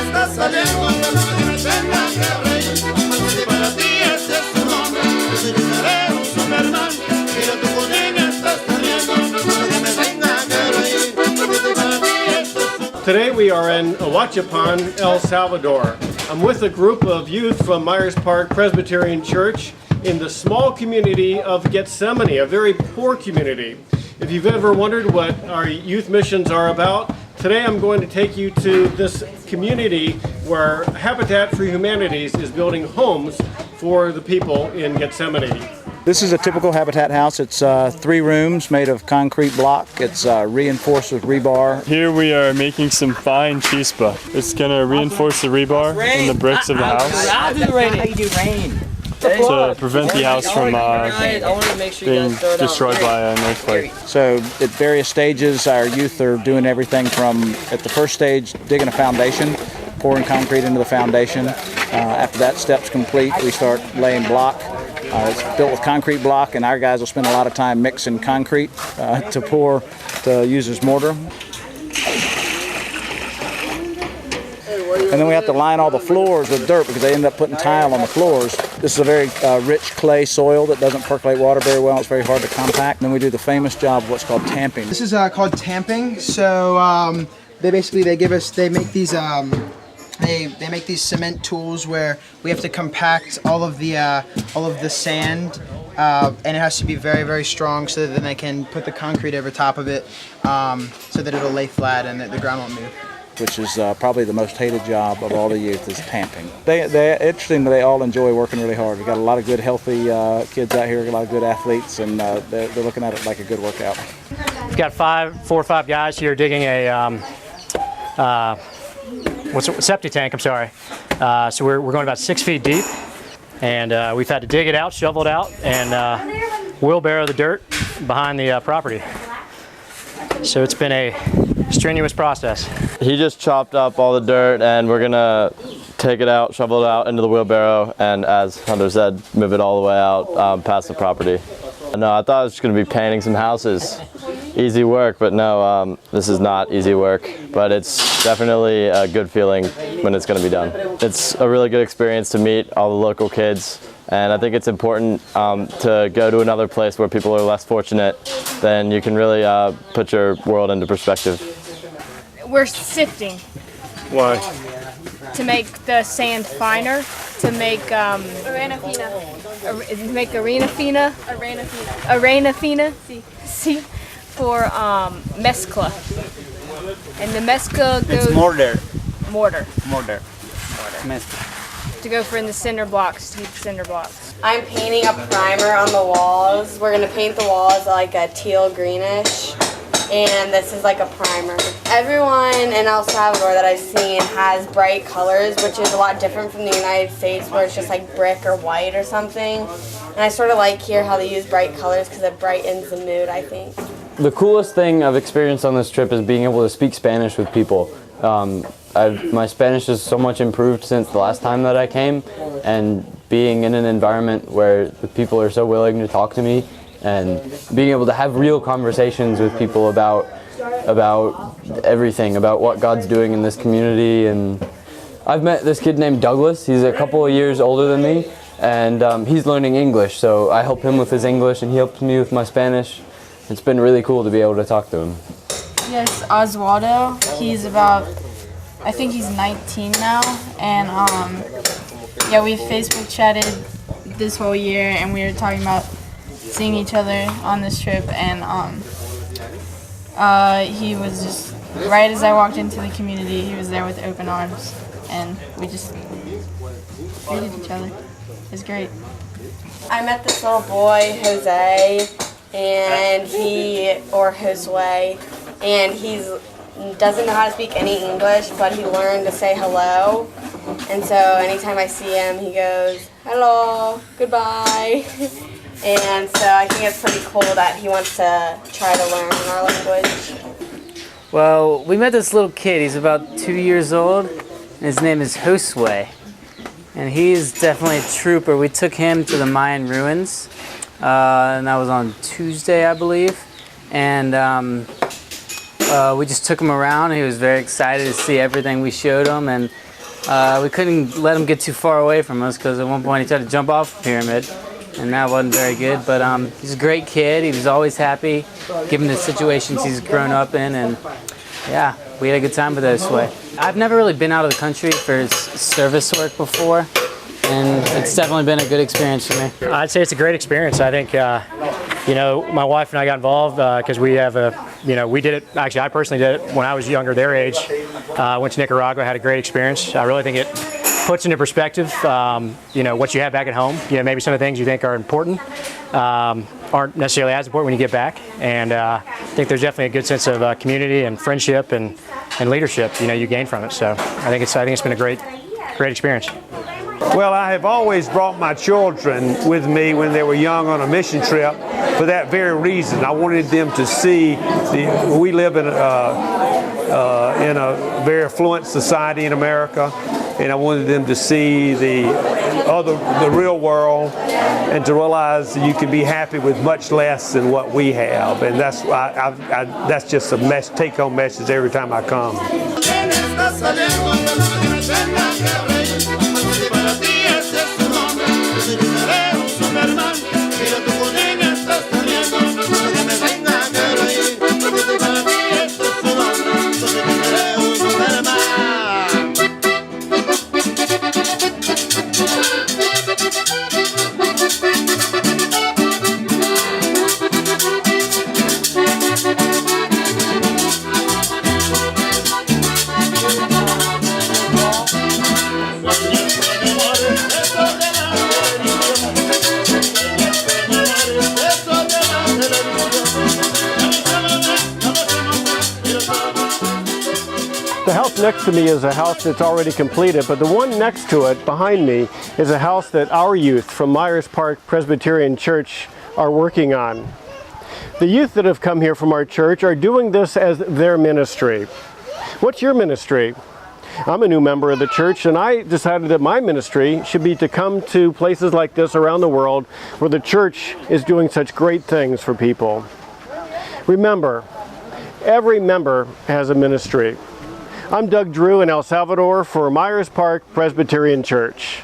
está saliendo, que me tenga que reír. Si para ti ese es tu nombre, yo seré un Superman. Mira tú con ella estás saliendo, que me tenga que reír. Si para ti ese es tu... Today we are in Huachapan, El Salvador. I'm with a group of youth from Myers Park Presbyterian Church in the small community of Gethsemane, a very poor community. If you've ever wondered what our youth missions are about, today I'm going to take you to this community where Habitat for Humanities is building homes for the people in Gethsemane. This is a typical Habitat house. It's 3 rooms made of concrete block. It's reinforced with rebar. Here we are making some fine chispa. It's going to reinforce the rebar in the bricks of the house. I'll do the rain. How you do rain? To prevent the house from being destroyed by an earthquake. So at various stages, our youth are doing everything from, at the first stage, digging a foundation, pouring concrete into the foundation. After that step's complete, we start laying block. It's built with concrete block, and our guys will spend a lot of time mixing concrete to use as mortar. And then we have to line all the floors with dirt because they end up putting tile on the floors. This is a very rich clay soil that doesn't percolate water very well. It's very hard to compact. And then we do the famous job of what's called tamping. This is called tamping. So they make these they make these cement tools where we have to compact all of the sand, and it has to be very, very strong so that then they can put the concrete over top of it, so that it'll lay flat and that the ground won't move. Which is probably the most hated job of all the youth, is tamping. They're interesting. They all enjoy working really hard. We've got a lot of good, healthy kids out here, a lot of good athletes, and they're looking at it like a good workout. We've got 4 or 5 guys here digging a septic tank. I'm sorry. So we're going about 6 feet deep, and we've had to dig it out, shovel it out, and wheelbarrow the dirt behind the property. So it's been a strenuous process. He just chopped up all the dirt, and we're gonna take it out, shovel it out into the wheelbarrow, and as Hunter said, move it all the way out past the property. No, I thought I was just gonna be painting some houses. Easy work, but no, this is not easy work, but it's definitely a good feeling when it's gonna be done. It's a really good experience to meet all the local kids, and I think it's important to go to another place where people are less fortunate. Then you can really put your world into perspective. We're sifting. Why? To make the sand finer, to make arena fina, see, for mezcla. And the mezcla goes... It's mortar. Mortar. Mezcla. To go for in the cinder blocks, to keep the cinder blocks. I'm painting a primer on the walls. We're gonna paint the walls like a teal greenish, and this is like a primer. Everyone in El Salvador that I've seen has bright colors, which is a lot different from the United States where it's just like brick or white or something. And I sort of like here how they use bright colors because it brightens the mood, I think. The coolest thing I've experienced on this trip is being able to speak Spanish with people. My Spanish is so much improved since the last time that I came, and being in an environment where the people are so willing to talk to me and being able to have real conversations with people about everything, about what God's doing in this community. And I've met this kid named Douglas. He's a couple of years older than me, and he's learning English, so I help him with his English and he helps me with my Spanish. It's been really cool to be able to talk to him. Yes, Oswaldo. He's about, I think he's 19 now, and yeah, we Facebook chatted this whole year, and we were talking about seeing each other on this trip, and he was just, right as I walked into the community, he was there with open arms, and we just greeted each other. It was great. I met this little boy, Jose, and Josue, and he doesn't know how to speak any English, but he learned to say hello. And so anytime I see him, he goes, hello, goodbye. And so I think it's pretty cool that he wants to try to learn our language. Well, we met this little kid. He's about 2 years old. And his name is Josue. And he's definitely a trooper. We took him to the Mayan ruins. And that was on Tuesday, I believe. And we just took him around. He was very excited to see everything we showed him. And We couldn't let him get too far away from us because at one point he tried to jump off the pyramid, and that wasn't very good. But he's a great kid. He was always happy, given the situations he's grown up in, and yeah, we had a good time with this way. I've never really been out of the country for service work before, and it's definitely been a good experience for me. I'd say it's a great experience. I think, you know, my wife and I got involved because we have we did it, actually I personally did it when I was younger, their age. Went to Nicaragua, had a great experience. I really think it puts into perspective, you know, what you have back at home. You know, maybe some of the things you think are important aren't necessarily as important when you get back. And I think there's definitely a good sense of community and friendship and leadership, you know, you gain from it. So I think it's been a great experience. Well, I have always brought my children with me when they were young on a mission trip for that very reason. I wanted them to see we live in a very affluent society in America, and I wanted them to see the real world and to realize that you can be happy with much less than what we have. And that's just a take-home message every time I come. The house next to me is a house that's already completed, but the one next to it, behind me, is a house that our youth from Myers Park Presbyterian Church are working on. The youth that have come here from our church are doing this as their ministry. What's your ministry? I'm a new member of the church, and I decided that my ministry should be to come to places like this around the world where the church is doing such great things for people. Remember, every member has a ministry. I'm Doug Drew in El Salvador for Myers Park Presbyterian Church.